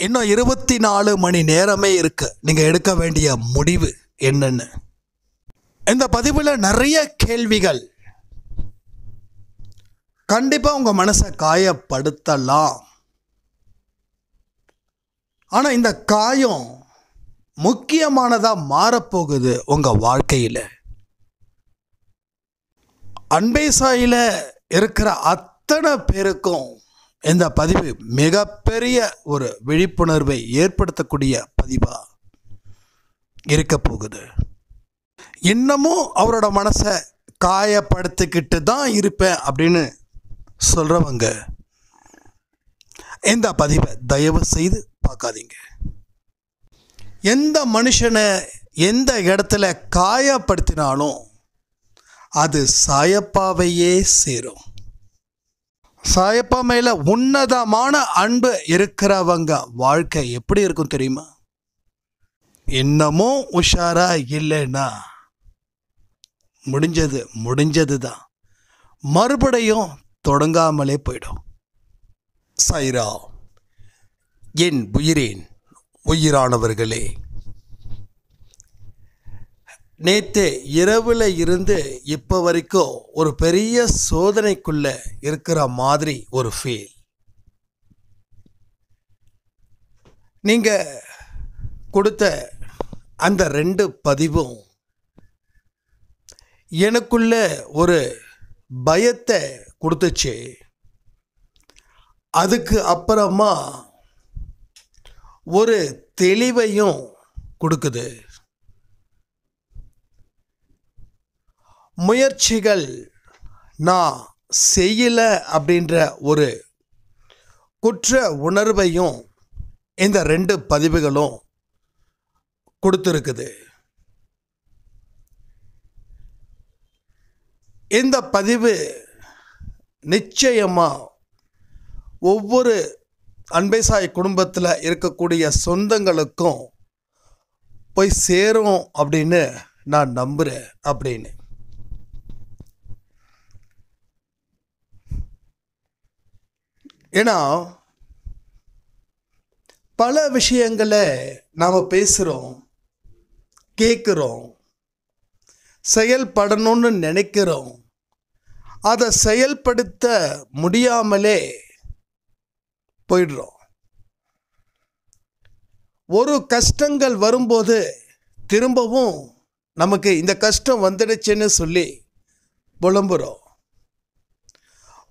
இன்னும் 24 மணி நேரமே இருக்கு. நீங்கள் எடுக்க வேண்டிய முடிவு என்னன்னு இந்த பதிவில் நிறைய கேள்விகள் கண்டிப்பாக உங்கள் மனசை காயப்படுத்தலாம். ஆனால் இந்த காயம் முக்கியமானதாக மாறப்போகுது உங்கள் வாழ்க்கையில். அன்பே சாயில இருக்கிற அத்தனை பேருக்கும் இந்த பதிவு மிகப்பெரிய ஒரு விழிப்புணர்வை ஏற்படுத்தக்கூடிய பதிவாக இருக்க போகுது. இன்னமும் அவரோட மனசை காயப்படுத்திக்கிட்டு தான் இருப்பேன் அப்படின்னு சொல்கிறவங்க இந்த பதிவை தயவு செய்து பார்க்காதீங்க. எந்த மனுஷனை எந்த இடத்துல காயப்படுத்தினாலும் அது சாயப்பாவையே சேரும். சாயப்பா மேல உன்னதமான அன்பு இருக்கிறவங்க வாழ்க்கை எப்படி இருக்கும் தெரியுமா? இன்னமும் உஷாரா இல்லைன்னா முடிஞ்சது தான், மறுபடியும் தொடங்காமலே போயிடும். சாய்ரா. என் உயிரின் உயிரானவர்களே, நேற்று இரவில் இருந்து இப்போ வரைக்கும் ஒரு பெரிய சோதனைக்குள்ளே இருக்கிற மாதிரி ஒரு ஃபீல். நீங்கள் கொடுத்த அந்த 2 பதிவும் எனக்குள்ள ஒரு பயத்தை கொடுத்துச்சு. அதுக்கு அப்புறமா ஒரு தெளிவையும் கொடுக்குது. முயற்சிகள் நான் செய்யலை அப்படின்ற ஒரு குற்ற உணர்வையும் இந்த 2 பதிவுகளும் கொடுத்துருக்குது. இந்த பதிவு நிச்சயமாக ஒவ்வொரு அன்பே சாய் குடும்பத்தில் இருக்கக்கூடிய சொந்தங்களுக்கும் போய் சேரும் அப்படின்னு நான் நம்புகிறேன். அப்படின்னு ஏன்னா பல விஷயங்களை நாம் பேசுகிறோம், கேட்குறோம், செயல்படணும்னு நினைக்கிறோம். அதை செயல்படுத்த முடியாமலே போயிடுறோம். ஒரு கஷ்டங்கள் வரும்போது திரும்பவும் நமக்கு இந்த கஷ்டம் வந்துடுச்சுன்னு சொல்லி புலம்புறோம்.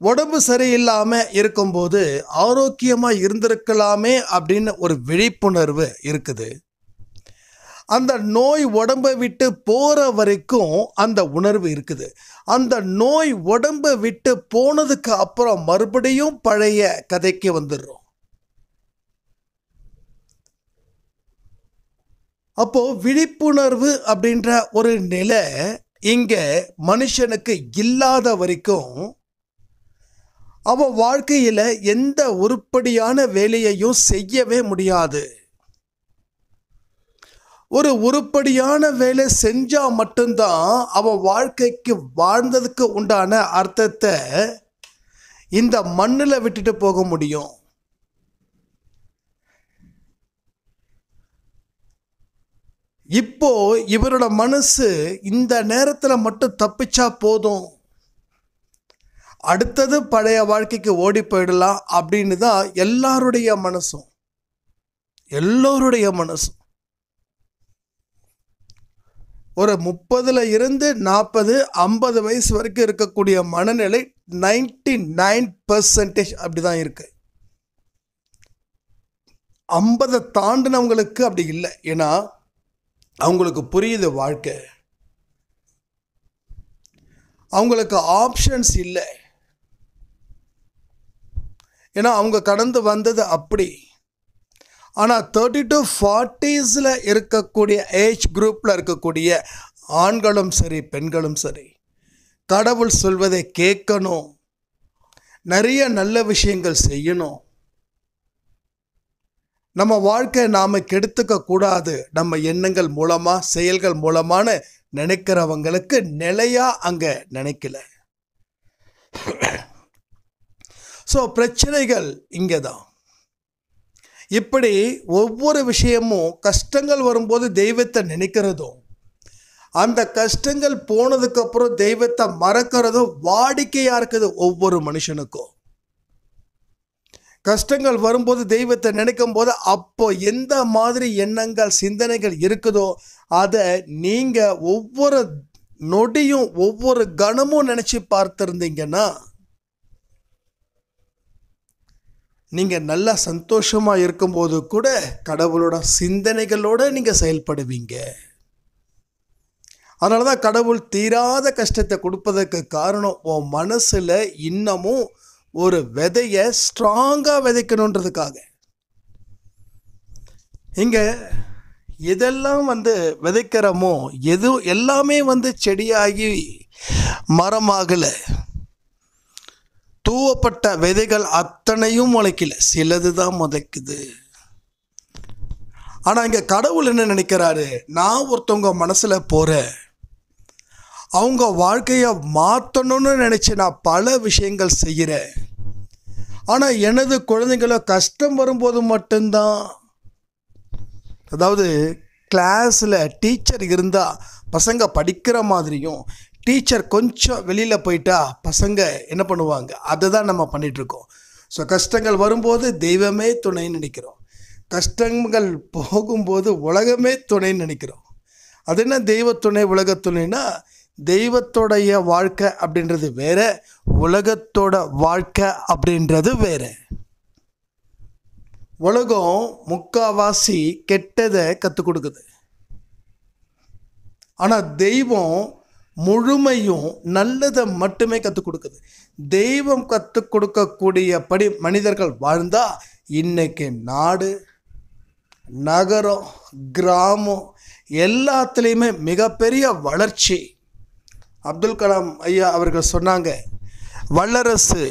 உடம்பு சரியில்லாமல் இருக்கும்போது ஆரோக்கியமாக இருந்திருக்கலாமே அப்படின்னு ஒரு விழிப்புணர்வு இருக்குது. அந்த நோய் உடம்பை விட்டு போகிற வரைக்கும் அந்த உணர்வு இருக்குது. அந்த நோய் உடம்பை விட்டு போனதுக்கு அப்புறம் மறுபடியும் பழைய கதைக்கு வந்துடுறோம். அப்போ விழிப்புணர்வு அப்படின்ற ஒரு நிலை இங்கே மனுஷனுக்கு இல்லாத வரைக்கும் அவன் வாழ்க்கையில் எந்த உருப்படியான வேலையையும் செய்யவே முடியாது. ஒரு உருப்படியான வேலை செஞ்சால் மட்டும்தான் அவன் வாழ்க்கைக்கு வாழ்ந்ததுக்கு உண்டான அர்த்தத்தை இந்த மண்ணில் விட்டுட்டு போக முடியும். இப்போ இவரோட மனசு இந்த நேரத்தில் மட்டும் தப்பிச்சா போதும், அடுத்தது பழைய வாழ்க்கைக்கு ஓடி போயிடலாம் அப்படின்னு தான் எல்லோருடைய மனசும். ஒரு 30ல் இருந்து 40, 50 வயசு வரைக்கும் இருக்கக்கூடிய மனநிலை 99% அப்படி தான் இருக்கு. 50 தாண்டினவங்களுக்கு அப்படி இல்லை. ஏன்னா அவங்களுக்கு புரியுது வாழ்க்கை, அவங்களுக்கு ஆப்ஷன்ஸ் இல்லை. ஏன்னா அவங்க கடந்து வந்தது அப்படி. ஆனால் 30 to 40s இருக்கக்கூடிய ஏஜ் குரூப்பில் இருக்கக்கூடிய ஆண்களும் சரி பெண்களும் சரி கடவுள் சொல்வதை கேட்கணும், நிறைய நல்ல விஷயங்கள் செய்யணும். நம்ம வாழ்க்கை நாம் கெடுத்துக்க கூடாது, நம்ம எண்ணங்கள் மூலமாக செயல்கள் மூலமான நினைக்கிறவங்களுக்கு நிலையாக அங்கே நினைக்கல. ஸோ பிரச்சனைகள் இங்கே தான். இப்படி ஒவ்வொரு விஷயமும் கஷ்டங்கள் வரும்போது தெய்வத்தை நினைக்கிறதும், அந்த கஷ்டங்கள் போனதுக்கப்புறம் தெய்வத்தை மறக்கிறதும் வாடிக்கையாக இருக்குது ஒவ்வொரு மனுஷனுக்கும். கஷ்டங்கள் வரும்போது தெய்வத்தை நினைக்கும் போது அப்போ எந்த மாதிரி எண்ணங்கள் சிந்தனைகள் இருக்குதோ அதை நீங்கள் ஒவ்வொரு நொடியும் ஒவ்வொரு கணமும் நினச்சி பார்த்துருந்தீங்கன்னா நீங்கள் நல்லா சந்தோஷமாக இருக்கும்போது கூட கடவுளோட சிந்தனைகளோடு நீங்கள் செயல்படுவீங்க. அதனால தான் கடவுள் தீராத கஷ்டத்தை கொடுப்பதற்கு காரணம் உன் மனசில் இன்னமும் ஒரு விதையை ஸ்ட்ராங்காக விதைக்கணுன்றதுக்காக. இங்கே எதெல்லாம் விதைக்கிறோமோ எல்லாமே செடியாகி மரமாகலை. தூவப்பட்ட விதைகள் அத்தனையும் முளைக்கல, சிலது தான் முளைக்குது. ஆனால் இங்கே கடவுள் என்ன நினைக்கிறாரு, நான் ஒருத்தவங்க மனசில் போகிறேன், அவங்க வாழ்க்கையை மாற்றணும்னு நினச்சி நான் பல விஷயங்கள் செய்கிறேன். ஆனால் எனது குழந்தைங்கள கஷ்டம் வரும்போது மட்டும்தான், அதாவது கிளாஸில் டீச்சர் இருந்தால் பசங்க படிக்கிற மாதிரியும், டீச்சர் கொஞ்சம் வெளியில் போயிட்டா பசங்க என்ன பண்ணுவாங்க, அதை தான் நம்ம பண்ணிகிட்ருக்கோம். ஸோ கஷ்டங்கள் வரும்போது தெய்வமே துணைன்னு நினைக்கிறோம், கஷ்டங்கள் போகும்போது உலகமே துணைன்னு நினைக்கிறோம். அது என்ன தெய்வ துணை உலக துணைனா, தெய்வத்தோடைய வாழ்க்கை அப்படின்றது வேற, உலகத்தோட வாழ்க்கை அப்படின்றது வேற. உலகம் முக்காவாசி கெட்டதை கற்றுக் கொடுக்குது, ஆனால் தெய்வம் முழுமையும் நல்லதை மட்டுமே கற்றுக் கொடுக்குது. தெய்வம் கற்றுக் கொடுக்கக்கூடியபடி மனிதர்கள் வாழ்ந்தால் இன்னைக்கு நாடு, நகரம், கிராமம் எல்லாத்துலேயுமே மிகப்பெரிய வளர்ச்சி. அப்துல் கலாம் ஐயா அவர்கள் சொன்னாங்க, வல்லரசு,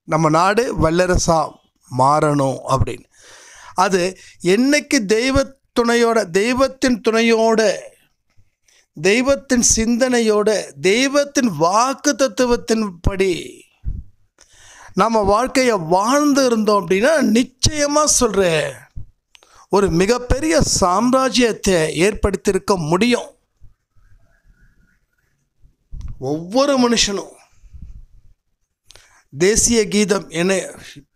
நம்ம நாடு வல்லரசாக மாறணும் அப்படின்னு. அது என்னைக்கு தெய்வத்தின் துணையோட தெய்வத்தின் சிந்தனையோட தெய்வத்தின் வாக்கு தத்துவத்தின்படி நம்ம வாழ்க்கையை வாழ்ந்து இருந்தோம் அப்படின்னா நிச்சயமாக சொல்கிறேன், ஒரு மிகப்பெரிய சாம்ராஜ்யத்தை ஏற்படுத்தியிருக்க முடியும். ஒவ்வொரு மனுஷனும் தேசிய கீதம் என்ன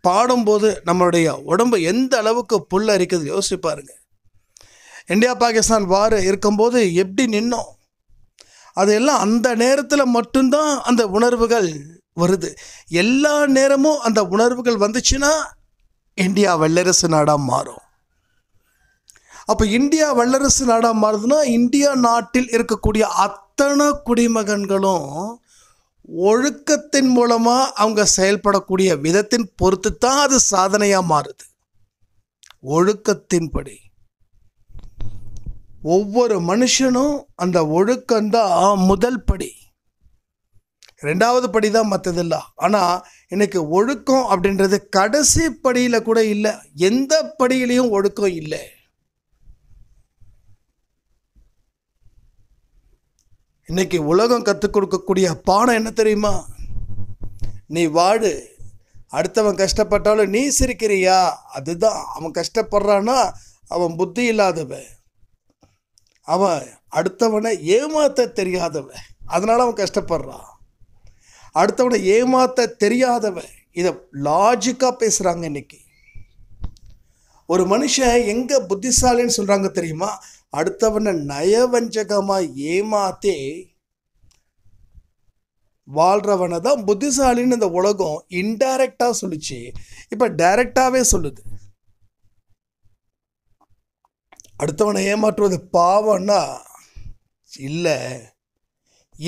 பாடும்போது நம்மளுடைய உடம்பு எந்த அளவுக்கு புல்லரிக்குது யோசிச்சு பாருங்க. இந்தியா பாகிஸ்தான் வார் இருக்கும்போது எப்படி நின்னோம், அதெல்லாம் அந்த நேரத்தில் மட்டும்தான் அந்த உணர்வுகள் வருது. எல்லா நேரமும் அந்த உணர்வுகள் வந்துச்சுன்னா இந்தியா வல்லரசு நாடாக மாறும். அப்போ இந்தியா வல்லரசு நாடாக மாறுதுன்னா இந்தியா நாட்டில் இருக்கக்கூடிய அத்தனை குடிமகன்களும் ஒழுக்கத்தின் மூலமாக அவங்க செயல்படக்கூடிய விதத்தின் பொறுத்து தான் அது சாதனையாக மாறுது. ஒழுக்கத்தின்படி ஒவ்வொரு மனுஷனும் அந்த ஒழுக்கம்தான் முதல் படி, ரெண்டாவது படி தான் மற்றதெல்லாம். ஆனால் இன்னைக்கு ஒழுக்கம் அப்படின்றது கடைசி படியில் கூட இல்லை, எந்த படியிலையும் ஒழுக்கம் இல்லை. இன்னைக்கு உலகம் கற்றுக் கொடுக்கக்கூடிய பாடம் என்ன தெரியுமா, நீ வாடு, அடுத்தவன் கஷ்டப்பட்டாலும் நீ சிரிக்கிறியா, அதுதான். அவன் கஷ்டப்படுறான்னா அவன் புத்தி இல்லாதவன், அவன் அடுத்தவனை ஏமாற்ற தெரியாதவன், அதனால் அவன் கஷ்டப்படுறான். அடுத்தவனை ஏமாற்ற தெரியாதவன், இதை லாஜிக்காக பேசுகிறாங்க. இன்னைக்கு ஒரு மனுஷன் எங்கே புத்திசாலின்னு சொல்கிறாங்க தெரியுமா, அடுத்தவனை நயவஞ்சகமாக ஏமாத்தே வாழ்கிறவனை தான் புத்திசாலின்னு இந்த உலகம் இன்டைரக்டாக சொல்லிச்சு, இப்போ டைரக்டாகவே சொல்லுது. அடுத்தவனை ஏமாற்றுவது பாவம்னா இல்லை,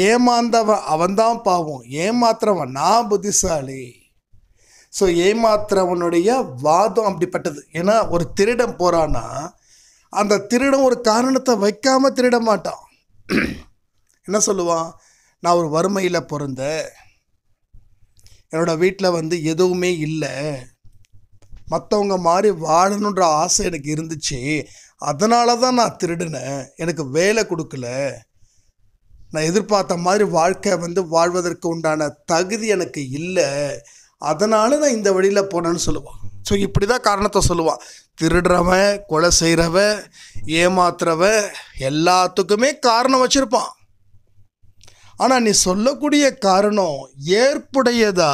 ஏமாந்தவன் அவன்தான் பாவம், ஏமாத்துறவன் நான் புத்திசாலி. ஸோ ஏமாத்துறவனுடைய வாதம் அப்படிப்பட்டது. ஏன்னா ஒரு திருடன் போகிறான்னா அந்த திருடன் ஒரு காரணத்தை வைக்காமல் திருட மாட்டான். என்ன சொல்லுவான், நான் ஒரு வறுமையில் பிறந்தேன், என்னோடய வீட்டில் எதுவுமே இல்லை, மற்றவங்க மாதிரி வாழணுன்ற ஆசை எனக்கு இருந்துச்சு, அதனால தான் நான் திருடினேன், எனக்கு வேலை கொடுக்கல, நான் எதிர்பார்த்த மாதிரி வாழ்க்கை வாழ்வதற்கு உண்டான தகுதி எனக்கு இல்லை, அதனால் நான் இந்த வழியில் போனேன்னு சொல்லுவான். ஸோ இப்படி தான் காரணத்தை சொல்லுவான். திருடுறவன், கொலை செய்கிறவன், ஏமாத்துறவன் எல்லாத்துக்குமே காரணம் வச்சுருப்பான். ஆனால் நீ சொல்லக்கூடிய காரணம் ஏற்புடையதா,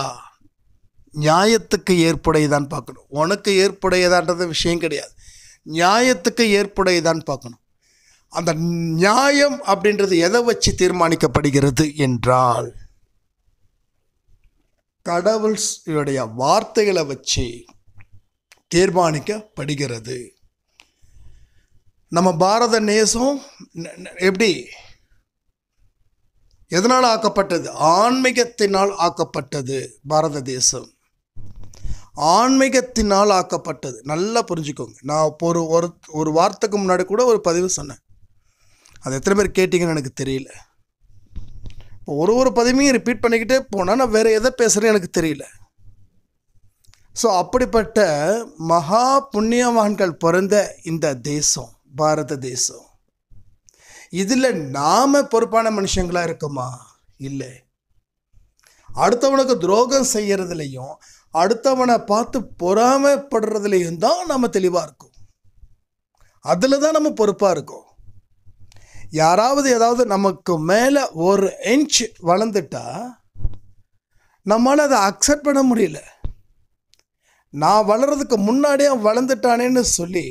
நியாயத்துக்கு ஏற்புடையதான்னு பார்க்கணும். உனக்கு ஏற்புடையதான்றது விஷயம் கிடையாது, நியாயத்துக்கு ஏற்புடையதான்னு பார்க்கணும். அந்த நியாயம் அப்படின்றது எதை வச்சு தீர்மானிக்கப்படுகிறது என்றால் கடவுளுடைய வார்த்தைகளை வச்சு தீர்மானிக்கப்படுகிறது. நம்ம பாரத தேசம் எப்படி எதனால் ஆக்கப்பட்டது? ஆன்மீகத்தினால் ஆக்கப்பட்டது. பாரத தேசம் ஆன்மீகத்தினால் ஆக்கப்பட்டது. நல்லா புரிஞ்சுக்கோங்க. நான் ஒரு வாரத்துக்கு முன்னாடி கூட ஒரு பதிவு சொன்னேன். அது எத்தனை பேர் கேட்டிங்கன்னு எனக்கு தெரியல. இப்போ ஒரு பதிவையும் ரிப்பீட் பண்ணிக்கிட்டே போனால் நான் வேறு எதை பேசுகிறேன்னு எனக்கு தெரியல. ஸோ அப்படிப்பட்ட மகா புண்ணியவான்கள் பிறந்த இந்த தேசம் பாரத தேசம், இதில் நாம் பொறுப்பான மனுஷங்களாக இருக்கோமா? இல்லை. அடுத்தவனுக்கு துரோகம் செய்கிறதுலையும் அடுத்தவனை பார்த்து பொறாமைப்படுறதுலையும் தான் நம்ம தெளிவாக இருக்கோம். அதில் தான் நம்ம பொறுப்பாக இருக்கோம். யாராவது ஏதாவது நமக்கு மேலே ஒரு இன்ச் வளர்ந்துட்டா நம்மளால் அதை அக்செப்ட் பண்ண முடியல. நான் வளர்கிறதுக்கு முன்னாடியே அவன் வளர்ந்துட்டானேன்னு சொல்லி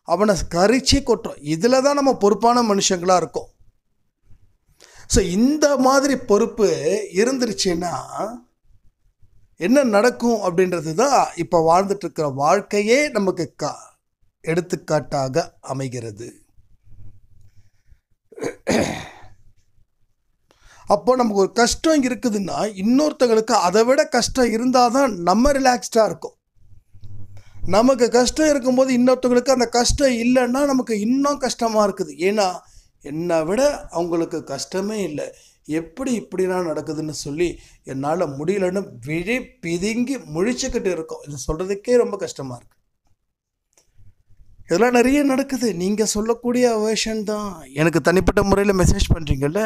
அவனை கரிச்சி கொட்டுறோம். இதில் தான் நம்ம பொறுப்பான மனுஷங்களாக இருக்கோம். ஸோ இந்த மாதிரி பொறுப்பு இருந்துருச்சுன்னா என்ன நடக்கும் அப்படின்றது தான் இப்போ வாழ்ந்துட்டுருக்கிற வாழ்க்கையே நமக்கு எடுத்துக்காட்டாக அமைகிறது. அப்போ நமக்கு ஒரு கஷ்டம் இருக்குதுன்னா இன்னொருத்தங்களுக்கு அதை விட கஷ்டம் இருந்தால் தான் நம்ம ரிலாக்ஸ்டாக இருக்கும். நமக்கு கஷ்டம் இருக்கும்போது இன்னொருத்தவங்களுக்கு அந்த கஷ்டம் இல்லைன்னா நமக்கு இன்னும் கஷ்டமாக இருக்குது. ஏன்னா என்னை விட அவங்களுக்கு கஷ்டமே இல்லை, எப்படி இப்படிலாம் நடக்குதுன்னு சொல்லி என்னால் முடியலன்னு விழி பிதுங்கி முழிச்சுக்கிட்டு இருக்கோம். இது சொல்கிறதுக்கே ரொம்ப கஷ்டமாக இருக்குது. இதெல்லாம் நிறைய நடக்குது. நீங்கள் சொல்லக்கூடிய வேர்ஷன் தான் எனக்கு தனிப்பட்ட முறையில் மெசேஜ் பண்ணுறீங்கல்ல,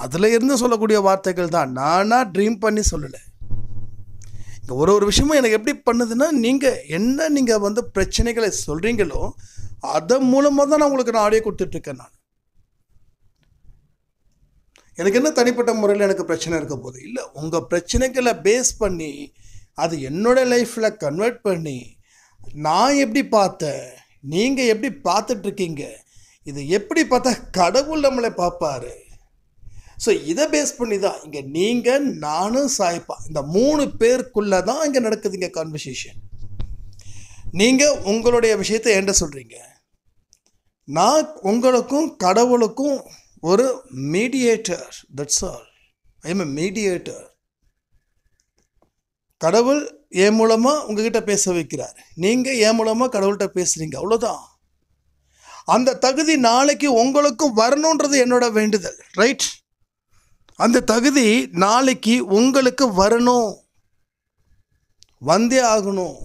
அதில் இருந்து சொல்லக்கூடிய வார்த்தைகள் தான். நானாக ட்ரீம் பண்ணி சொல்லலை. இங்கே ஒரு விஷயமும் எனக்கு எப்படி பண்ணுதுன்னா, நீங்கள் பிரச்சனைகளை சொல்கிறீங்களோ அதன் மூலமாக தான் நான் உங்களுக்கு ஆடியோ கொடுத்துட்ருக்கேன். எனக்கு என்ன தனிப்பட்ட முறையில் எனக்கு பிரச்சனை இருக்க போது இல்லை. உங்கள் பிரச்சனைகளை பேஸ் பண்ணி அது என்னோடய லைஃப்பில் கன்வெர்ட் பண்ணி நான் எப்படி பார்த்தேன், நீங்கள் எப்படி பார்த்துட்ருக்கீங்க, இது எப்படி பார்த்தா கடவுள் நம்மளை பார்ப்பாரு. ஸோ இதை பேஸ் பண்ணி தான் இங்கே நீங்கள் நானும் சாய்ப்பா இந்த 3 பேருக்குள்ளே தான் இங்கே நடக்குது இங்கே கான்வர்சேஷன். நீங்கள் உங்களுடைய விஷயத்தை என்கிட்ட சொல்கிறீங்க, நான் உங்களுக்கும் கடவுளுக்கும் ஒரு mediator. That's all. I am a mediator. கடவுள் என் மூலமாக உங்ககிட்ட பேச வைக்கிறார், நீங்கள் என் மூலமாக கடவுள்கிட்ட பேசுகிறீங்க, அவ்வளோதான். அந்த தகுதி நாளைக்கு உங்களுக்கும் வரணுன்றது என்னோட வேண்டுதல். ரைட்? அந்த தகுதி நாளைக்கு உங்களுக்கு வரணும், வந்தே ஆகணும்.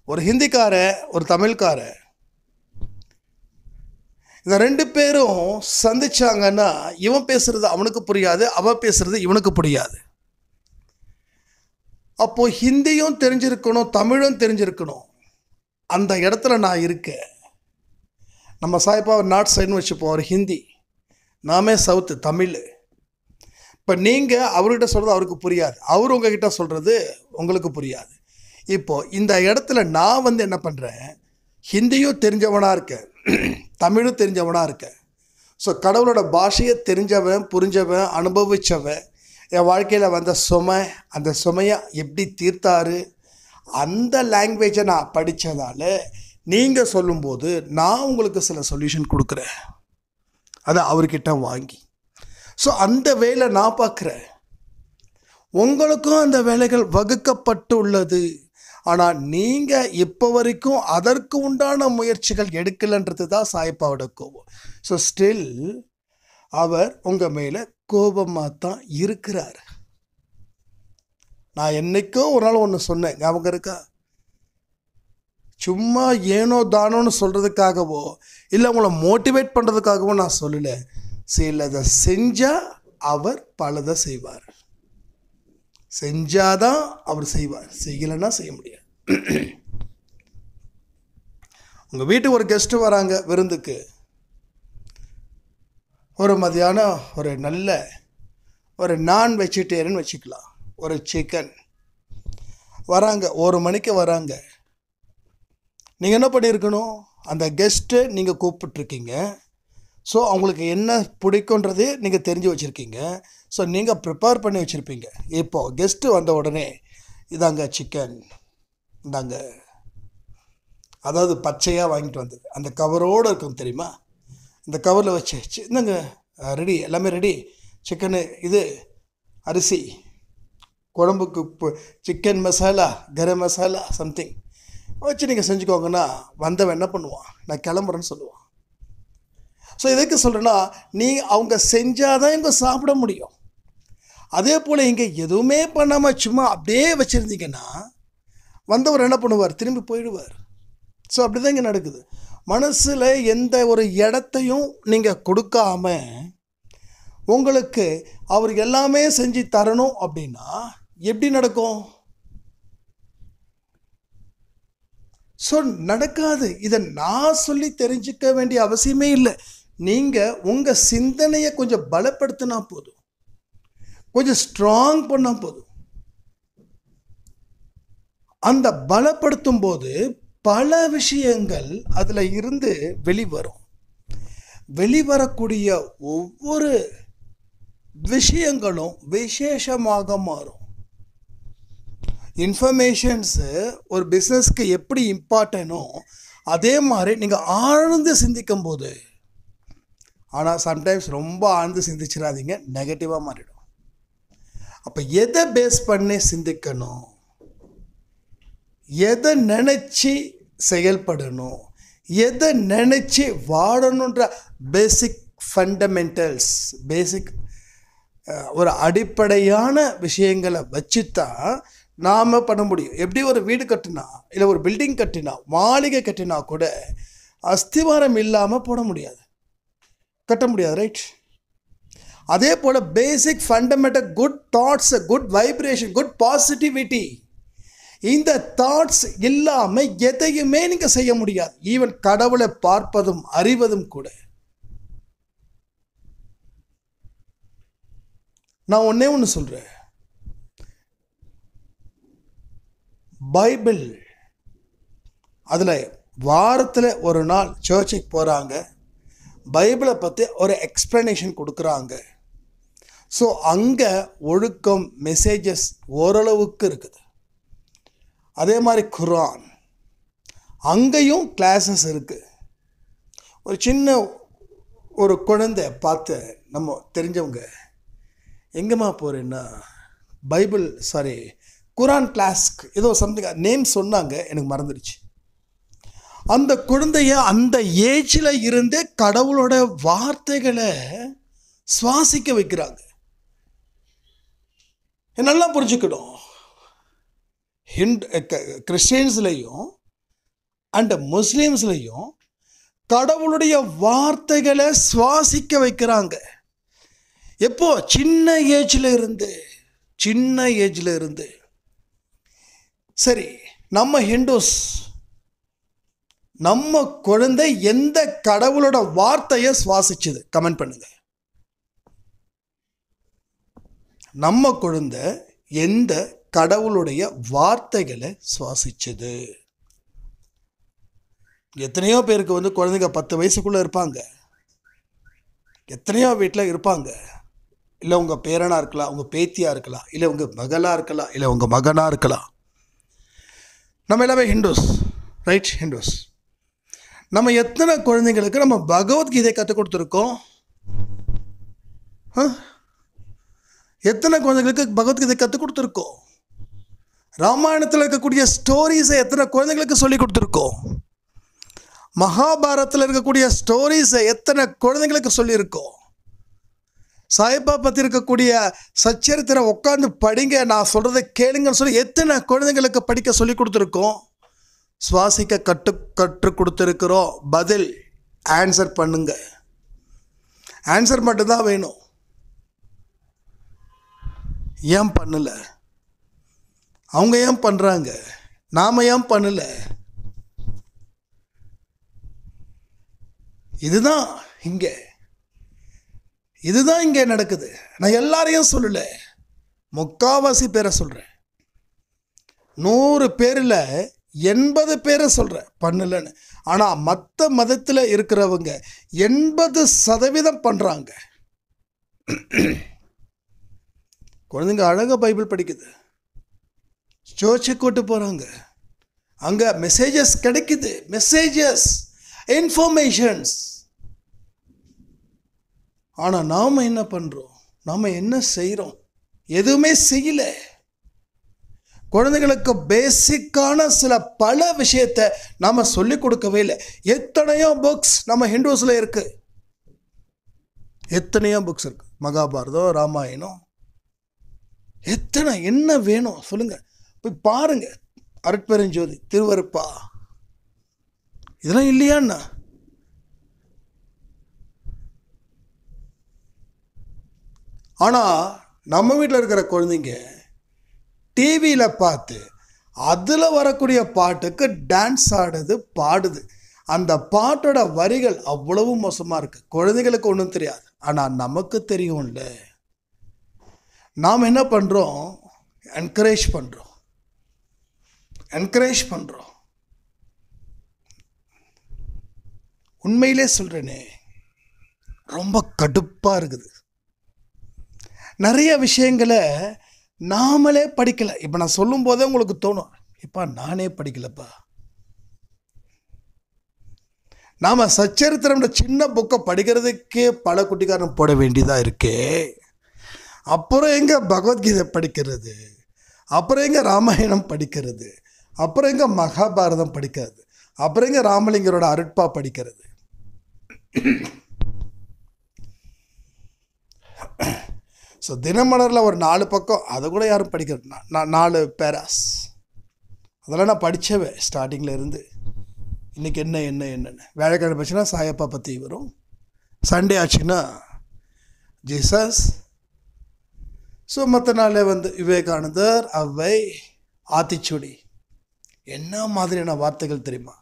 ஒரு ஹிந்திக்கார ஒரு தமிழ்கார இந்த 2 பேரும் சந்திச்சாங்கன்னா இவன் பேசுறது அவனுக்கு புரியாது, அவன் பேசுறது இவனுக்கு புரியாது. அப்போது ஹிந்தியும் தெரிஞ்சிருக்கணும், தமிழும் தெரிஞ்சிருக்கணும். அந்த இடத்துல நான் இருக்கேன். நம்ம சாய்ப்பா ஒரு நார்த் சைடுன்னு வச்சுப்போம், ஒரு ஹிந்தி, நாமே சவுத்து தமிழ். இப்போ நீங்கள் அவர்கிட்ட சொல்கிறது அவருக்கு புரியாது, அவர் உங்ககிட்ட சொல்கிறது உங்களுக்கு புரியாது. இப்போது இந்த இடத்துல நான் என்ன பண்ணுறேன், ஹிந்தியும் தெரிஞ்சவனாக இருக்கேன், தமிழும் தெரிஞ்சவனாக இருக்கேன். ஸோ கடவுளோட பாஷையை தெரிஞ்சவன், புரிஞ்சவன், அனுபவித்தவன், என் வாழ்க்கையில் வந்த அந்த சுமையை எப்படி தீர்த்தாரு, அந்த லாங்குவேஜை நான் படித்ததால் நீங்கள் சொல்லும்போது நான் உங்களுக்கு சில சொல்யூஷன் கொடுக்குறேன், அதை அவர்கிட்ட வாங்கி. ஸோ அந்த வேலை நான் பார்க்குறேன். உங்களுக்கும் அந்த வேலைகள் வகுக்கப்பட்டு உள்ளது. ஆனால் நீங்கள் இப்போ வரைக்கும் அதற்கு உண்டான முயற்சிகள் எடுக்கலைன்றது தான் சாய்ப்பாவோட கோபம். ஸோ ஸ்டில் அவர் உங்கள் மேலே கோபமாக தான் இருக்கிறார். நான் என்றைக்கோ ஒரு நாள் ஒன்று சொன்னேன், ஞாபகம் இருக்கா? சும்மா ஏனோ தானோன்னு சொல்கிறதுக்காகவோ இல்லை உங்களை மோட்டிவேட் பண்ணுறதுக்காகவோ நான் சொல்லலை. சிலதை செஞ்சால் அவர் பலதை செய்வார். செஞ்சாதான் அவர் செய்வார், செய்யலைன்னா செய்ய முடியாது. உங்கள் வீட்டுக்கு ஒரு கெஸ்ட்டு வராங்க விருந்துக்கு, ஒரு மதியானம் ஒரு நல்ல ஒரு நான் வெஜிடேரியன் வச்சுக்கலாம், ஒரு சிக்கன் வராங்க, 1 மணிக்கு வராங்க. நீங்கள் என்ன பண்ணியிருக்கணும், அந்த கெஸ்ட்டு நீங்கள் கூப்பிட்ருக்கீங்க. ஸோ அவங்களுக்கு என்ன பிடிக்குன்றது நீங்கள் தெரிஞ்சு வச்சுருக்கீங்க. ஸோ நீங்கள் ப்ரிப்பேர் பண்ணி வச்சுருப்பீங்க. இப்போது கெஸ்ட்டு வந்த உடனே இதாங்க சிக்கன், இந்தாங்க, அதாவது பச்சையாக வாங்கிட்டு வந்தது, அந்த கவரோடு இருக்கும் தெரியுமா, இந்த கவரில் வச்சு இந்தாங்க ரெடி, எல்லாமே ரெடி, சிக்கனு, இது அரிசி, குழம்புக்கு சிக்கன் மசாலா, கரம் மசாலா சம்திங் வச்சு நீங்கள் செஞ்சுக்கோங்கன்னா வந்தவன் என்ன பண்ணுவான், நான் கிளம்புறேன்னு சொல்லுவான். ஸோ எதுக்கு சொல்கிறேன்னா, அவங்க செஞ்சால் தான் இங்கே சாப்பிட முடியும். அதே போல் இங்கே எதுவுமே பண்ணாமல் சும்மா அப்படியே வச்சுருந்தீங்கன்னா வந்தவர் என்ன பண்ணுவார், திரும்பி போயிடுவார். ஸோ அப்படி தான் இங்கே நடக்குது. மனசில் எந்த ஒரு இடத்தையும் நீங்கள் கொடுக்காம உங்களுக்கு அவர் எல்லாமே செஞ்சு தரணும் அப்படின்னா எப்படி நடக்கும்? ஸோ நடக்காது. இதை நான் சொல்லி தெரிஞ்சுக்க வேண்டிய அவசியமே இல்லை. நீங்கள் உங்கள் சிந்தனையை கொஞ்சம் பலப்படுத்தினா போதும், கொஞ்சம் ஸ்ட்ராங் பண்ணால் போதும். அந்த பலப்படுத்தும் போது பல விஷயங்கள் அதில் இருந்து வெளிவரும். வெளிவரக்கூடிய ஒவ்வொரு விஷயங்களும் விசேஷமாக மாறும். இன்ஃபர்மேஷன்ஸு ஒரு பிஸ்னஸ்க்கு எப்படி இம்பார்ட்டனோ அதே மாதிரி நீங்கள் ஆழ்ந்து சிந்திக்கும் போது, ஆனால் சம்டைம்ஸ் ரொம்ப ஆழ்ந்து சிந்திச்சிடாதீங்க, நெகட்டிவாக மாறிடும். அப்போ எதை பேஸ் பண்ணி சிந்திக்கணும், எதை நினச்சி செயல்படணும், எதை நினச்சி வாழணுன்ற பேசிக் ஃபண்டமெண்டல்ஸ், பேசிக் ஒரு அடிப்படையான விஷயங்களை வச்சு தான் நாம் பண்ண முடியும். எப்படி ஒரு வீடு கட்டினா, இல்லை ஒரு பில்டிங் கட்டினா, மாளிகை கட்டினா கூட அஸ்திவாரம் இல்லாமல் போட முடியாது, கட்ட முடியாது, ரைட்? அதே போல் basic fundamental good thoughts, good vibration, good positivity, இந்த தாட்ஸ் இல்லாமல் எதையுமே நீங்கள் செய்ய முடியாது. ஈவன் கடவுளை பார்ப்பதும் அறிவதும் கூட. நான் ஒன்றே ஒன்று சொல்கிறேன், பைபிள் அதில் வாரத்தில் ஒரு நாள் சர்ச்சுக்கு போகிறாங்க, பைபிளை பற்றி ஒரு எக்ஸ்ப்ளனேஷன் கொடுக்குறாங்க. ஸோ அங்கே ஒழுக்கம் மெசேஜஸ் ஓரளவுக்கு இருக்குது. அதே மாதிரி குர்ஆன், அங்கேயும் கிளாஸஸ் இருக்குது. ஒரு சின்ன ஒரு குழந்தை பார்த்து நம்ம தெரிஞ்சவங்க, எங்கேம்மா போகிறேன்னா பைபிள் குர்ஆன் கிளாஸ்க்கு ஏதோ சம்திங் நேம் சொன்னாங்க, எனக்கு மறந்துடுச்சு. அந்த குழந்தைய அந்த ஏஜில் இருந்தே கடவுளோட வார்த்தைகளை சுவாசிக்க வைக்கிறாங்க. நல்லா புரிஞ்சுக்கணும், கிறிஸ்டியன்ஸ்லையும் அண்ட் முஸ்லீம்ஸ்லையும் கடவுளுடைய வார்த்தைகளை சுவாசிக்க வைக்கிறாங்க. எப்போ? சின்ன ஏஜில் இருந்து. சரி, நம்ம ஹிந்துஸ், நம்ம குழந்தை எந்த கடவுளோட வார்த்தையை சுவாசிச்சது? கமெண்ட் பண்ணுங்க. நம்ம குழந்தை எந்த கடவுளுடைய வார்த்தைகளை சுவாசிச்சது? எத்தனையோ பேருக்கு குழந்தைங்க 10 வயசுக்குள்ளே இருப்பாங்க, எத்தனையோ வீட்டில் இருப்பாங்க. இல்லை உங்கள் பேரனாக இருக்கலாம், உங்கள் பேத்தியாக இருக்கலாம், இல்லை உங்கள் மகளாக இருக்கலாம், இல்லை உங்கள் மகனாக இருக்கலாம். நம்ம எல்லாமே ஹிந்துஸ், ரைட்? ஹிந்துஸ். நம்ம எத்தனை குழந்தைங்களுக்கு நம்ம பகவத்கீதை கற்றுக் கொடுத்துருக்கோம்? எத்தனை குழந்தைங்களுக்கு பகவத்கீதை கற்றுக் கொடுத்துருக்கோம்? ராமாயணத்தில் இருக்கக்கூடிய ஸ்டோரிஸை எத்தனை குழந்தைங்களுக்கு சொல்லி கொடுத்துருக்கோம்? மகாபாரத்தில் இருக்கக்கூடிய ஸ்டோரிஸை எத்தனை குழந்தைங்களுக்கு சொல்லியிருக்கோம்? சாய்பா பற்றி இருக்கக்கூடிய சச்சரித்திரம் உட்காந்து படிங்க, நான் சொல்கிறத கேளுங்கன்னு சொல்லி எத்தனை குழந்தைங்களுக்கு படிக்க சொல்லி கொடுத்துருக்கோம்? சுவாசிக்க கற்றுக் கொடுத்துருக்குறோம். பதில் ஆன்சர் பண்ணுங்க. ஆன்சர் மட்டும்தான் வேணும். ஏன் பண்ணலை? அவங்க ஏன் பண்ணுறாங்க, நாம் ஏன் பண்ணல? இதுதான் இங்கே நடக்குது. நான் எல்லாரையும் சொல்லலை, முக்காவாசி பேரை சொல்கிறேன். 100 பேரில் 80 பேரை சொல்கிறேன் பண்ணலன்னு. ஆனால் மற்ற மதத்தில் இருக்கிறவங்க 80% பண்ணுறாங்க. குழந்தைங்க அழகாக பைபிள் படிக்குது, சர்ச்சுக்கு கூட்டு போகிறாங்க, அங்கே மெசேஜஸ் கிடைக்குது, மெசேஜஸ், இன்ஃபர்மேஷன்ஸ். ஆனால் நாம் என்ன பண்ணுறோம், நாம் என்ன செய்கிறோம்? எதுவுமே செய்யலை. குழந்தைகளுக்கு பேசிக்கான பல விஷயத்தை நாம் சொல்லிக் கொடுக்கவே இல்லை. எத்தனையோ புக்ஸ் நம்ம ஹிந்துஸில் இருக்குது, எத்தனையோ புக்ஸ் இருக்குது, மகாபாரதம், ராமாயணம், எத்தனை, என்ன வேணும் சொல்லுங்கள், போய் பாருங்க. அருட்பெருஞ்சோதி, திருவருப்பா, இதெல்லாம் இல்லையாண்ணா? ஆனால் நம்ம வீட்டில் இருக்கிற குழந்தைங்க டிவியில் பார்த்து அதில் வரக்கூடிய பாட்டுக்கு டான்ஸ் ஆடுது, பாடுது. அந்த பாட்டோட வரிகள் அவ்வளவு மோசமாக இருக்குது. குழந்தைகளுக்கு ஒன்றும் தெரியாது, ஆனால் நமக்கு தெரியும்ல. நாம் என்ன பண்ணுறோம், என்கரேஜ் பண்ணுறோம். உண்மையிலே சொல்கிறேனே, ரொம்ப கடுப்பாக இருக்குது. நிறைய விஷயங்களை நாமளே படிக்கலை. இப்போ நான் சொல்லும் போதே உங்களுக்கு தோணும், இப்போ நானே படிக்கலப்பா. நாம் சச்சரித்திரம் சின்ன புக்கை படிக்கிறதுக்கே பல குட்டிக்காரன் போட வேண்டியதாக இருக்கே. அப்புறம் எங்கே பகவத்கீதை படிக்கிறது, அப்புறம் எங்கே ராமாயணம் படிக்கிறது, அப்புறம் எங்கே மகாபாரதம் படிக்கிறது, அப்புறம் எங்கே ராமலிங்கரோட அருட்பா படிக்கிறது. ஸோ தினமலரில் ஒரு 4 பக்கம், அதை கூட யாரும் படிக்கிறது, 4 பேராஸ், அதெல்லாம் நான் படித்தவே ஸ்டார்டிங்கில் இருந்து. இன்றைக்கி என்னென்னு வேலைக்கிழமை போச்சுன்னா சாயப்பா பற்றி வரும், சண்டே ஆச்சுன்னா ஜீசஸ். ஸோ மற்ற நாளில் விவேகானந்தர், அவ்வை, ஆத்திச்சூடி, என்ன மாதிரியான வார்த்தைகள் தெரியுமா?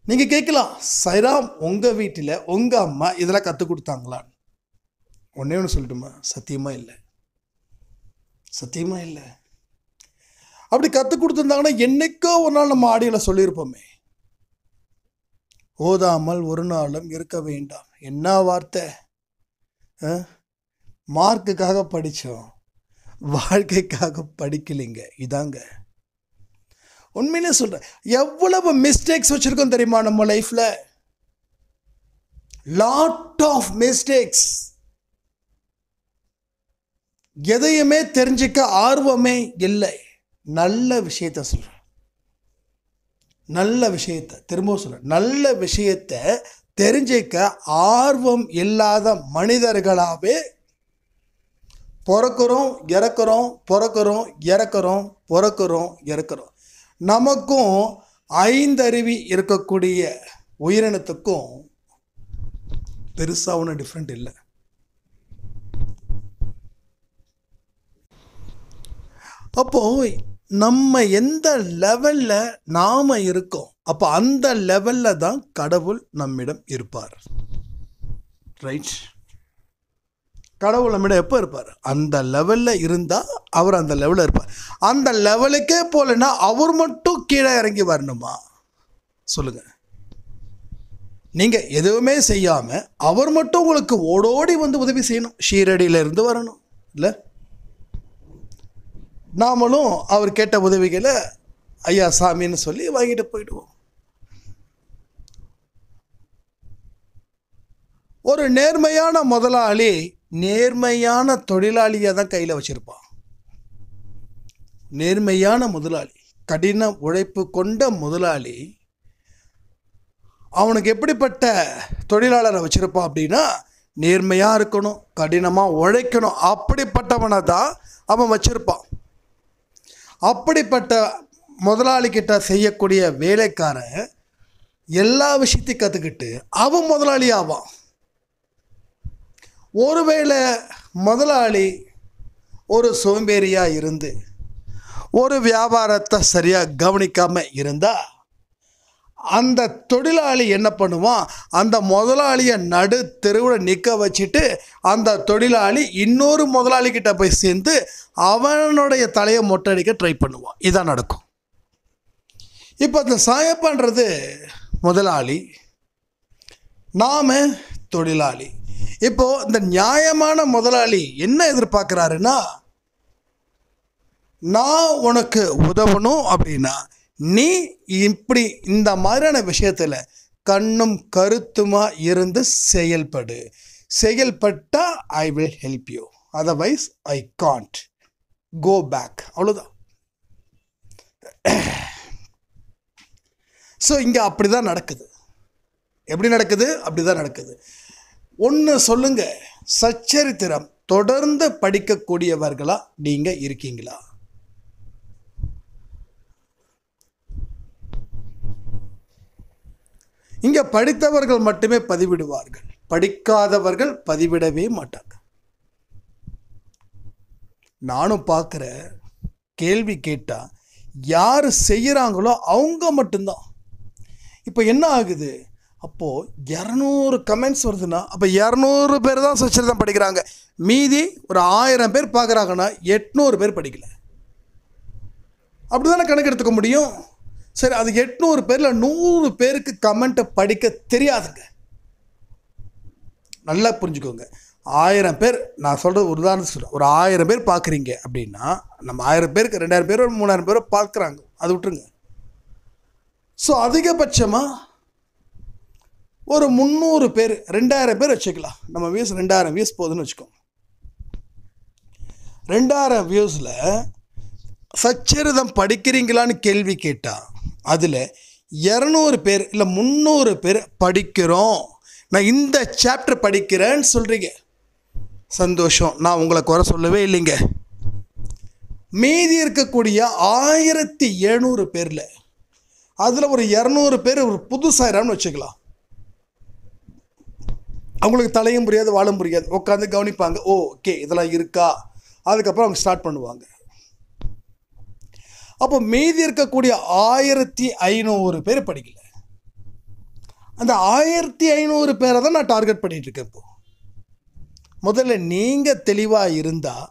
நீங்கள் கேட்கலாம், சைராம் உங்கள் வீட்டில் உங்கள் அம்மா இதெல்லாம் கற்றுக் கொடுத்தாங்களான்னு. ஒன்றே ஒன்று சொல்லட்டுமா, சத்தியமாக இல்லை. அப்படி கற்றுக் கொடுத்துருந்தாங்கன்னா என்னைக்கோ ஒரு நாள் நம்ம ஆடியோவில் சொல்லியிருப்போமே, ஓதாமல் ஒரு நாளும் இருக்க வேண்டாம். என்ன வார்த்தை! மார்க்குக்காக படித்தோம், வாழ்க்கைக்காக படிக்கலைங்க. இதாங்க உண்மையிலே சொல்கிறேன். எவ்வளவு மிஸ்டேக்ஸ் வச்சுருக்கோம் தெரியுமா நம்ம லைஃப்பில்? Lot of mistakes. எதையுமே தெரிஞ்சிக்க ஆர்வமே இல்லை. நல்ல விஷயத்தை சொல்கிறேன், திரும்ப சொல்கிறேன், நல்ல விஷயத்தை தெரிஞ்சிக்க ஆர்வம் இல்லாத மனிதர்களாகவே பிறக்கிறோம். நமக்கும் 5 அறிவு இருக்கக்கூடிய உயிரினத்துக்கும் பெருசாக ஒன்றும் டிஃப்ரெண்ட் இல்லை. அப்போது நம்ம எந்த லெவலில் நாம் இருக்கோம், அப்போ அந்த லெவலில் தான் கடவுள் நம்மிடம் இருப்பார். ரைட்? கடவுள் நம்மிடம் எப்போ இருப்பார்? அந்த லெவலில் இருந்தால் அவர் அந்த லெவலில் இருப்பார். அந்த லெவலுக்கே போகலைன்னா அவர் மட்டும் கீழே இறங்கி வரணுமா? சொல்லுங்கள். நீங்கள் எதுவுமே செய்யாமல் அவர் மட்டும் உங்களுக்கு ஓடோடி உதவி செய்யணும், ஷீரடியிலிருந்து வரணும் இல்லை? நாமளும் அவர் கேட்ட உதவிகளை ஐயா சாமின்னு சொல்லி வாங்கிட்டு போயிடுவோம். ஒரு நேர்மையான முதலாளி நேர்மையான தொழிலாளியை தான் கையில் வச்சிருப்பான். நேர்மையான முதலாளி, கடின உழைப்பு கொண்ட முதலாளி அவனுக்கு எப்படிப்பட்ட தொழிலாளரை வச்சிருப்பான் அப்படின்னா, நேர்மையாக இருக்கணும், கடினமாக உழைக்கணும், அப்படிப்பட்டவனை தான் அவன் வச்சிருப்பான். அப்படிப்பட்ட முதலாளிக்கிட்ட செய்யக்கூடிய வேலைக்காரன் எல்லா விஷயத்தையும் கற்றுக்கிட்டு அவன் முதலாளி ஆவான். ஒருவேளை முதலாளி ஒரு சோம்பேறியாக இருந்து ஒரு வியாபாரத்தை சரியாக கவனிக்காமல் இருந்தால் அந்த தொழிலாளி என்ன பண்ணுவான், அந்த முதலாளியை நடு தெருவில் நிற்க வச்சுட்டு அந்த தொழிலாளி இன்னொரு முதலாளிகிட்ட போய் சேர்ந்து அவனுடைய தலையை மொட்டடிக்க ட்ரை பண்ணுவான். இதான் நடக்கும். இப்போ அந்த சாயப்பான்றது முதலாளி, நாம தொழிலாளி. இப்போது இந்த நியாயமான முதலாளி என்ன எதிர்பார்க்குறாருன்னா, நான் உனக்கு உதவணும் அப்படின்னா நீ இப்படி இந்த மாதிரியான விஷயத்தில் கண்ணும் கருத்துமா இருந்து செயல்பட்டா I will help you, otherwise I can't go back. அவ்வளோதான். ஸோ இங்கே அப்படி தான் நடக்குது. எப்படி நடக்குது? அப்படி தான் நடக்குது. ஒன்று சொல்லுங்க, சச்சரித்திரம் தொடர்ந்து படிக்கக்கூடியவர்களா நீங்கள் இருக்கீங்களா? இங்கே படித்தவர்கள் மட்டுமே பதிவிடுவார்கள், படிக்காதவர்கள் பதிவிடவே மாட்டாங்க. நானும் பார்க்குற கேள்வி கேட்டால் யார் செய்கிறாங்களோ அவங்க மட்டும்தான். இப்போ என்ன ஆகுது, அப்போது 200 கமெண்ட்ஸ் வருதுன்னா அப்போ 200 பேர் தான் சச்சரித்தம் படிக்கிறாங்க, மீதி ஒரு 1000 பேர் பார்க்குறாங்கன்னா 800 பேர் படிக்கலை. அப்படி தானே கணக்கு எடுத்துக்க முடியும். சரி, அது 800 பேரில் 100 பேருக்கு கமெண்ட்டை படிக்க தெரியாதுங்க. நல்லா புரிஞ்சுக்கோங்க. 1000 பேர், நான் சொல்கிறது ஒரு உதாரணம் சொல்கிறேன், ஒரு 1000 பேர் பார்க்குறீங்க அப்படின்னா நம்ம 1000 பேருக்கு 2000 பேரோ 3000 பேரோ பார்க்குறாங்க, அது விட்டுருங்க. ஸோ அதிகபட்சமாக ஒரு 300 பேர் 2000 பேர் வச்சுக்கலாம். நம்ம வியூஸ் 2000 வியூஸ் போகுதுன்னு வச்சுக்கோங்க. 2000 வியூஸில் சச்சரிதம் படிக்கிறீங்களான்னு கேள்வி கேட்டால் அதில் 200 பேர் இல்லை 300 பேர் படிக்கிறோம், நான் இந்த சாப்டர் படிக்கிறேன்னு சொல்கிறீங்க. சந்தோஷம், நான் உங்களை குறை சொல்லவே இல்லைங்க. மீதி இருக்கக்கூடிய 1700 பேரில் அதில் ஒரு 200 பேர் ஒரு புதுசாயிரான்னு வச்சுக்கலாம். அவங்களுக்கு தலையும் புரியாது வாழும் புரியாது, உட்காந்து கவனிப்பாங்க, ஓகே இதெல்லாம் இருக்கா, அதுக்கப்புறம் அவங்க ஸ்டார்ட் பண்ணுவாங்க. அப்போ மீதி இருக்கக்கூடிய 1500 பேர் படிக்கல. அந்த 1500 பேரை தான் நான் டார்கெட் பண்ணிட்டு இருக்கேன். இப்போ முதல்ல நீங்கள் தெளிவாக இருந்தால்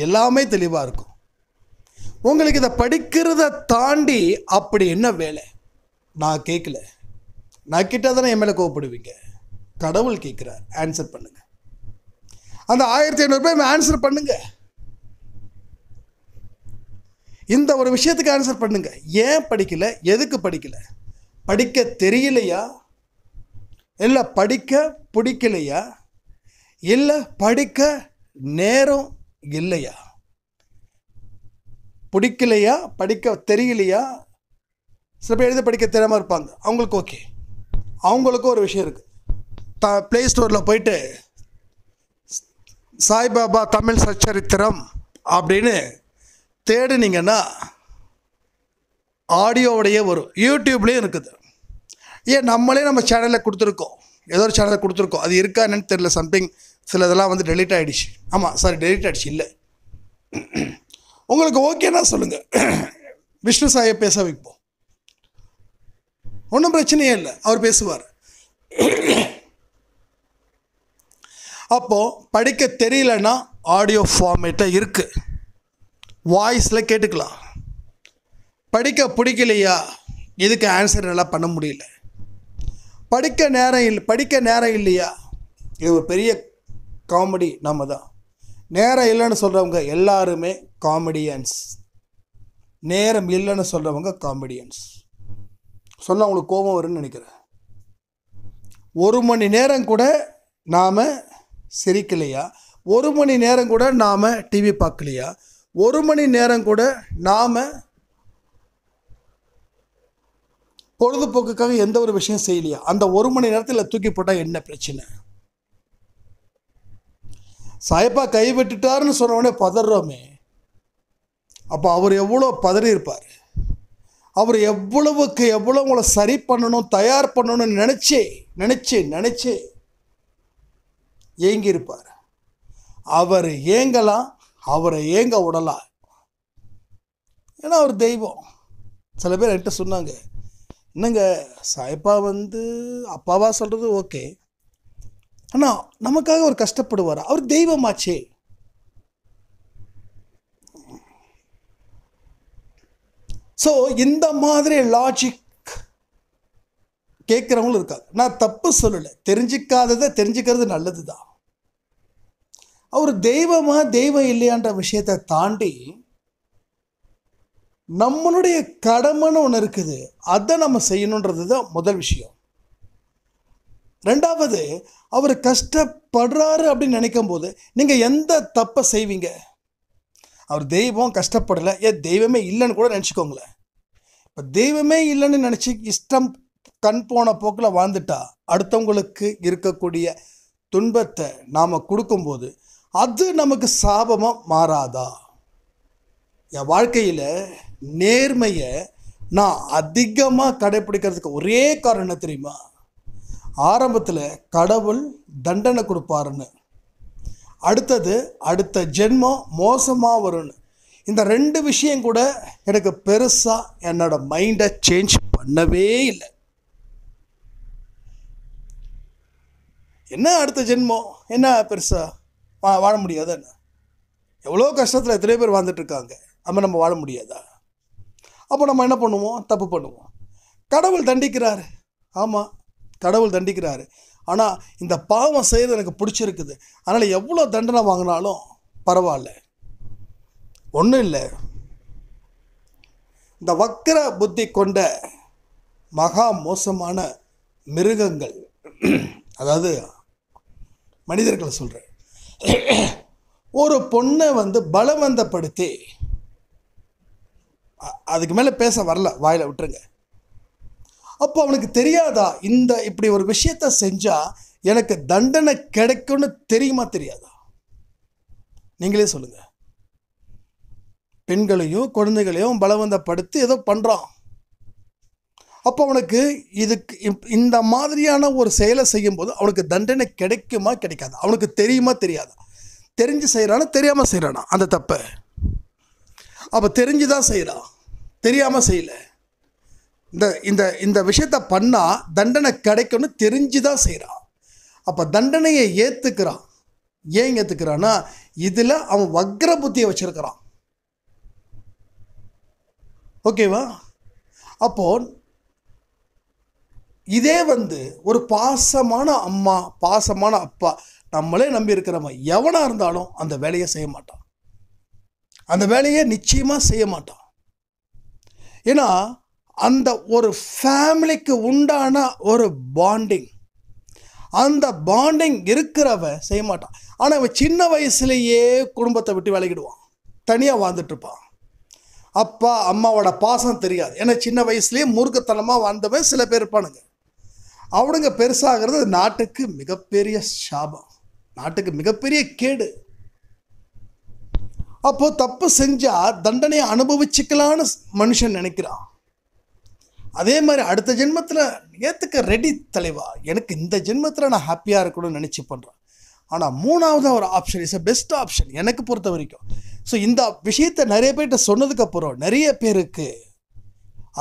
எல்லாமே தெளிவாக இருக்கும். உங்களுக்கு இதை படிக்கிறத தாண்டி அப்படி என்ன வேலை நான் கேட்கல. நான் கிட்ட தானே என் மேலே கோவப்படுவீங்க. கடவுள் கேட்குறார், ஆன்சர் பண்ணுங்க. அந்த 1500 பேர் ஆன்சர் பண்ணுங்க. இந்த ஒரு விஷயத்துக்கு ஆன்சர் பண்ணுங்க. ஏன் படிக்கல, எதுக்கு படிக்கல? படிக்க தெரியலையா, இல்லை படிக்க பிடிக்கலையா, இல்லை படிக்க நேரம் இல்லையா? பிடிக்கலையா, படிக்க தெரியலையா? சில பேர் எழுத படிக்க தெரியாமல் இருப்பாங்க, அவங்களுக்கு ஓகே. அவங்களுக்கும் ஒரு விஷயம் இருக்குது. ப்ளே ஸ்டோரில் போயிட்டு சாய்பாபா தமிழ் சச்சரித்திரம் அப்படின்னு தேடுனீங்கன்னா ஆடியோவுடையே வரும். யூடியூப்லேயும் இருக்குது. நம்மளே நம்ம சேனலில் கொடுத்துருக்கோம், ஏதோ ஒரு சேனலில் கொடுத்துருக்கோம். அது இருக்கா என்னன்னு தெரியல, சம்திங் சில இதெல்லாம் வந்து டெலீட் ஆகிடுச்சு. ஆமாம் சாரி, டெலீட் ஆகிடுச்சு. இல்லை, உங்களுக்கு ஓகேன்னா சொல்லுங்கள், விஷ்ணு சாயை பேச வைப்போம், ஒன்றும் பிரச்சனையே இல்லை, அவர் பேசுவார். அப்போது படிக்க தெரியலன்னா ஆடியோ ஃபார்மேட்டில் இருக்குது, வாய்ஸில் கேட்டுக்கலாம். படிக்க பிடிக்கலையா, இதுக்கு ஆன்சர் நல்லா பண்ண முடியல. படிக்க நேரம் இல்லையா, இது ஒரு பெரிய காமெடி. நம்ம தான் நேரம் இல்லைன்னு சொல்கிறவங்க எல்லாருமே காமெடியன்ஸ். நேரம் இல்லைன்னு சொல்கிறவங்க காமெடியன்ஸ். சொல்ல அவங்களுக்கு கோபம் வரும்னு நினைக்கிறேன். 1 மணி நேரம் கூட நாம் சிரிக்கலையா, 1 மணி நேரம் கூட நாம் டிவி பார்க்கலையா, 1 மணி நேரம் கூட நாம் பொழுதுபோக்குக்காக எந்த ஒரு விஷயம் செய்யலையா? அந்த 1 மணி நேரத்தில் தூக்கி போட்டால் என்ன பிரச்சனை? சாயப்பா கைவிட்டுட்டாருன்னு சொன்ன உடனே பதறோமே. அப்போ அவர் எவ்வளோ பதறி இருப்பார், அவர் எவ்வளவுக்கு எவ்வளோ உங்களை சரி பண்ணணும், தயார் பண்ணணும்னு நினச்சி ஏங்கி இருப்பார். அவர் ஏங்கலாம், அவரை ஏங்க விடலாம்? ஏன்னா அவர் தெய்வம். சில பேர் என்கிட்ட சொன்னாங்க, என்னங்க சாயப்பா அப்பாவா சொல்கிறது ஓகே, ஆனால் நமக்காக அவர் கஷ்டப்படுவார், அவர் தெய்வமாச்சே. ஸோ இந்த மாதிரி லாஜிக் கேட்குறவங்களும் இருக்காங்க. நான் தப்பு சொல்லலை, தெரிஞ்சிக்காததை தெரிஞ்சுக்கிறது நல்லது தான். அவர் தெய்வமா தெய்வம் இல்லையான்ற விஷயத்தை தாண்டி நம்மளுடைய கடமைன்னு ஒன்று இருக்குது, அதை நம்ம செய்யணுன்றது தான் முதல் விஷயம். ரெண்டாவது, அவர் கஷ்டப்படுறாரு அப்படின்னு நினைக்கும் போது நீங்கள் எந்த தப்பை செய்வீங்க? அவர் தெய்வம், கஷ்டப்படலை, தெய்வமே இல்லைன்னு கூட நினச்சிக்கோங்களேன். இப்போ தெய்வமே இல்லைன்னு நினச்சி இஷ்டம் கண் போன போக்கில் வாழ்ந்துட்டா அடுத்தவங்களுக்கு இருக்கக்கூடிய துன்பத்தை நாம் கொடுக்கும்போது அது நமக்கு சாபமாக மாறாதா? என் வாழ்க்கையில் நேர்மையை நான் அதிகமாக கடைப்பிடிக்கிறதுக்கு ஒரே காரணம் என்ன தெரியுமா? ஆரம்பத்தில் கடவுள் தண்டனை கொடுப்பாருன்னு, அடுத்தது அடுத்த ஜென்மம் மோசமாக வரும்னு. இந்த 2 விஷயம் கூட எனக்கு பெருசாக என்னோடய மைண்டை சேஞ்ச் பண்ணவே இல்லை. என்ன அடுத்த ஜென்மம் என்ன பெருசாக வாழ முடியாதா? என்ன எவ்வளோ கஷ்டத்தில் எத்தனை பேர் வாழ்ந்துட்டுருக்காங்க, நம்ம வாழ முடியாதா? அப்போ நம்ம என்ன பண்ணுவோம்? தப்பு பண்ணுவோம். கடவுள் தண்டிக்கிறாரு, ஆமாம் கடவுள் தண்டிக்கிறாரு. ஆனால் இந்த பாவம் செய்கிறது எனக்கு பிடிச்சிருக்குது, அதனால் எவ்வளோ தண்டனை வாங்கினாலும் பரவாயில்ல. ஒன்றும் இல்லை, இந்த வக்கர புத்தி கொண்ட மகா மோசமான மிருகங்கள், அதாவது மனிதர்களை சொல்கிறேன், ஒரு பொண்ணை பலவந்தப்படுத்தி, அதுக்கு மேலே பேச வரல, வாயில் விட்டுருங்க. அப்போ அவனுக்கு தெரியாதா இப்படி ஒரு விஷயத்த செஞ்சால் எனக்கு தண்டனை கிடைக்கும்னு தெரியுமா தெரியாதா? நீங்களே சொல்லுங்கள். பெண்களையும் குழந்தைகளையும் பலவந்தப்படுத்தி ஏதோ பண்ணுறான். அப்போ அவனுக்கு இந்த மாதிரியான ஒரு செயலை செய்யும்போது அவனுக்கு தண்டனை கிடைக்குமா கிடைக்காது? அவனுக்கு தெரியுமா தெரியாதா? தெரிஞ்சு செய்கிறானா தெரியாமல் செய்கிறானா அந்த தப்பை? அப்போ தெரிஞ்சு தான் செய்கிறான், தெரியாமல் செய்யலை. இந்த விஷயத்தை பண்ணால் தண்டனை கிடைக்கும்னு தெரிஞ்சு தான் செய்கிறான். அப்போ தண்டனையை ஏற்றுக்கிறான். ஏன் ஏற்றுக்கிறான்னா இதில் அவன் வக்ர புத்தியை வச்சுருக்கிறான். ஓகேவா? அப்போ இதே ஒரு பாசமான அம்மா, பாசமான அப்பா, நம்மளே நம்பி இருக்கிறவன் எவனாக இருந்தாலும் அந்த வேலையை செய்ய மாட்டான், அந்த வேலையை நிச்சயமாக செய்ய மாட்டான். ஏன்னா அந்த ஒரு ஃபேமிலிக்கு உண்டான ஒரு பாண்டிங், அந்த பாண்டிங் இருக்கிறவன் செய்ய மாட்டான். ஆனால் அவன் சின்ன வயசுலேயே குடும்பத்தை விட்டு விலகிடுவான், தனியாக வாழ்ந்துட்டுருப்பான். அப்பா அம்மாவோட பாசம் தெரியாது. ஏன்னா சின்ன வயசுலேயே மூர்க்கத்தனமாக வாழ்ந்தவன் சில பேர் இருப்பானுங்க. அவனுங்க பெருசாகிறது நாட்டுக்கு மிகப்பெரிய சாபம், நாட்டுக்கு மிகப்பெரிய கேடு. அப்போது தப்பு செஞ்சால் தண்டனையை அனுபவிச்சுக்கலான்னு மனுஷன் நினைக்கிறான். அதே மாதிரி அடுத்த ஜென்மத்தில் ஏற்றுக்க ரெடி தலைவா, எனக்கு இந்த ஜென்மத்தில் நான் ஹாப்பியாக இருக்கணும்னு நினச்சி பண்ணுறேன். ஆனால் 3வது ஒரு ஆப்ஷன் இஸ் பெஸ்ட் ஆப்ஷன் எனக்கு பொறுத்த வரைக்கும். ஸோ இந்த விஷயத்தை நிறைய பேர்கிட்ட சொன்னதுக்கப்புறம் நிறைய பேருக்கு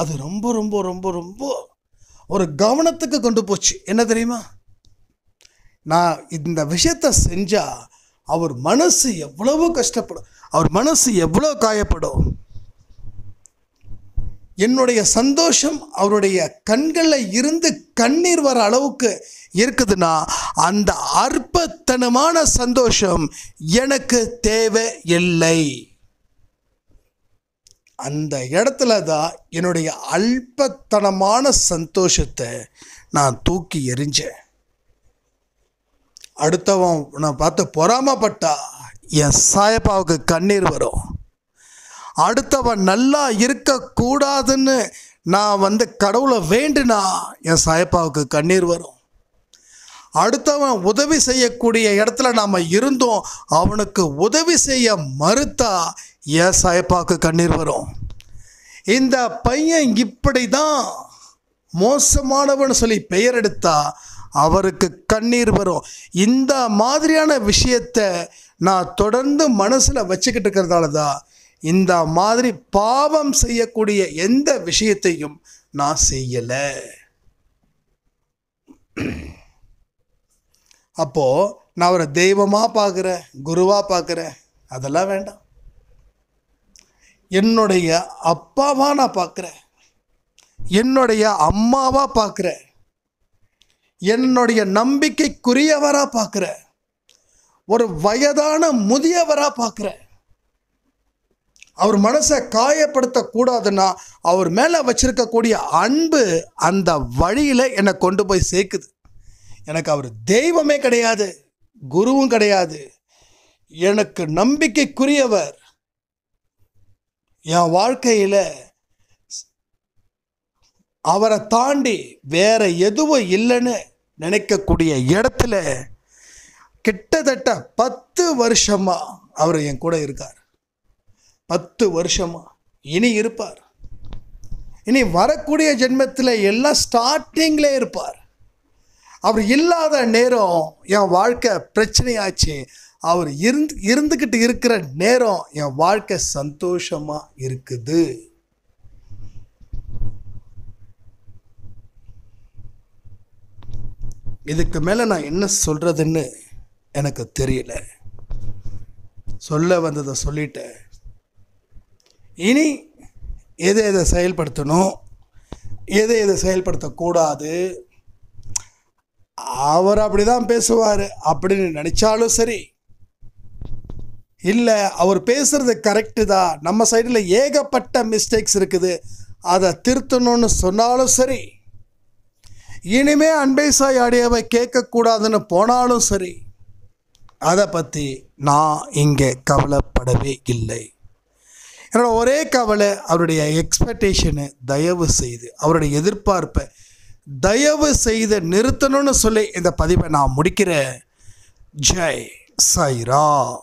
அது ரொம்ப ரொம்ப ரொம்ப ரொம்ப ஒரு கவனத்துக்கு கொண்டு போச்சு. என்ன தெரியுமா? நான் இந்த விஷயத்தை செஞ்சால் அவர் மனசு எவ்வளவோ கஷ்டப்படும், அவர் மனசு எவ்வளோ காயப்படும், என்னுடைய சந்தோஷம் அவருடைய கண்களில் இருந்து கண்ணீர் வர அளவுக்கு இருக்குதுன்னா அந்த அற்பத்தனமான சந்தோஷம் எனக்கு தேவையில்லை. அந்த இடத்துல தான் என்னுடைய அல்பத்தனமான சந்தோஷத்தை நான் தூக்கி எறிஞ்சேன். அடுத்தவன் நான் பார்த்து பொறாமப்பட்டா என் சாயப்பாவுக்கு கண்ணீர் வரும். அடுத்தவன் நல்லா இருக்கக்கூடாதுன்னு நான் கடவுளை வேண்டுனா என் சாயப்பாவுக்கு கண்ணீர் வரும். அடுத்தவன் உதவி செய்யக்கூடிய இடத்துல நாம் இருந்தோம், அவனுக்கு உதவி செய்ய மறுத்தா என் சாயப்பாவுக்கு கண்ணீர் வரும். இந்த பையன் இப்படி தான் மோசமானவன் சொல்லி பெயர் எடுத்தா அவருக்கு கண்ணீர் வரும். இந்த மாதிரியான விஷயத்தை நான் தொடர்ந்து மனசில் வச்சுக்கிட்டு இருக்கிறதால தான் இந்த மாதிரி பாவம் செய்யக்கூடிய எந்த விஷயத்தையும் நான் செய்யலை. அப்போது நான் அவரை தெய்வமாக பார்க்குறேன், குருவாக பார்க்குறேன், அதெல்லாம் வேண்டாம். என்னுடைய அப்பாவாக நான் பார்க்குறேன், என்னுடைய அம்மாவாக பார்க்குறேன், என்னுடைய நம்பிக்கைக்குரியவராக பார்க்குறேன், ஒரு வயதான முதியவராக பார்க்குறேன். அவர் மனசை காயப்படுத்தக்கூடாதுன்னா அவர் மேலே வச்சிருக்கக்கூடிய அன்பு அந்த வழியில் என்னை கொண்டு போய் சேர்க்குது. எனக்கு அவர் தெய்வமே கிடையாது, குருவும் கிடையாது, எனக்கு நம்பிக்கைக்குரியவர். என் வாழ்க்கையில் அவரை தாண்டி வேற எதுவும் இல்லைன்னு நினைக்கக்கூடிய இடத்துல கிட்டத்தட்ட 10 வருஷமா அவர் என் கூட இருக்கார். 10 வருஷமா, இனி இருப்பார். இனி வரக்கூடிய ஜென்மத்தில் எல்லாம் ஸ்டார்டிங்லே இருப்பார். அவர் இல்லாத நேரம் என் வாழ்க்கை பிரச்சனையாச்சு. அவர் இருந்துக்கிட்டு இருக்கிற நேரம் என் வாழ்க்கை சந்தோஷமா இருக்குது. இதுக்கு மேலே நான் என்ன சொல்கிறதுன்னு எனக்கு தெரியல. சொல்ல வந்ததை சொல்லிட்டேன். இனி எதை செயல்படுத்தணும், எதை செயல்படுத்தக்கூடாது, அவர் அப்படி தான் பேசுவார் அப்படின்னு நினச்சாலும் சரி, இல்லை அவர் பேசுகிறது கரெக்டு தான், நம்ம சைடில் ஏகப்பட்ட மிஸ்டேக்ஸ் இருக்குது, அதை திருத்தணும்னு சொன்னாலும் சரி, இனிமே அன்பை சாய் ஆடியோவை கேட்கக்கூடாதுன்னு போனாலும் சரி, அதை பற்றி நான் இங்கே கவலைப்படவே இல்லை. என்னோட ஒரே கவலை அவருடைய எக்ஸ்பெக்டேஷனு தயவு செய்து, அவருடைய எதிர்பார்ப்பை தயவு செய்து நிறுத்தணும்னு சொல்லி இந்த பதிவை நான் முடிக்கிறேன். ஜெய் சாய்ராம்.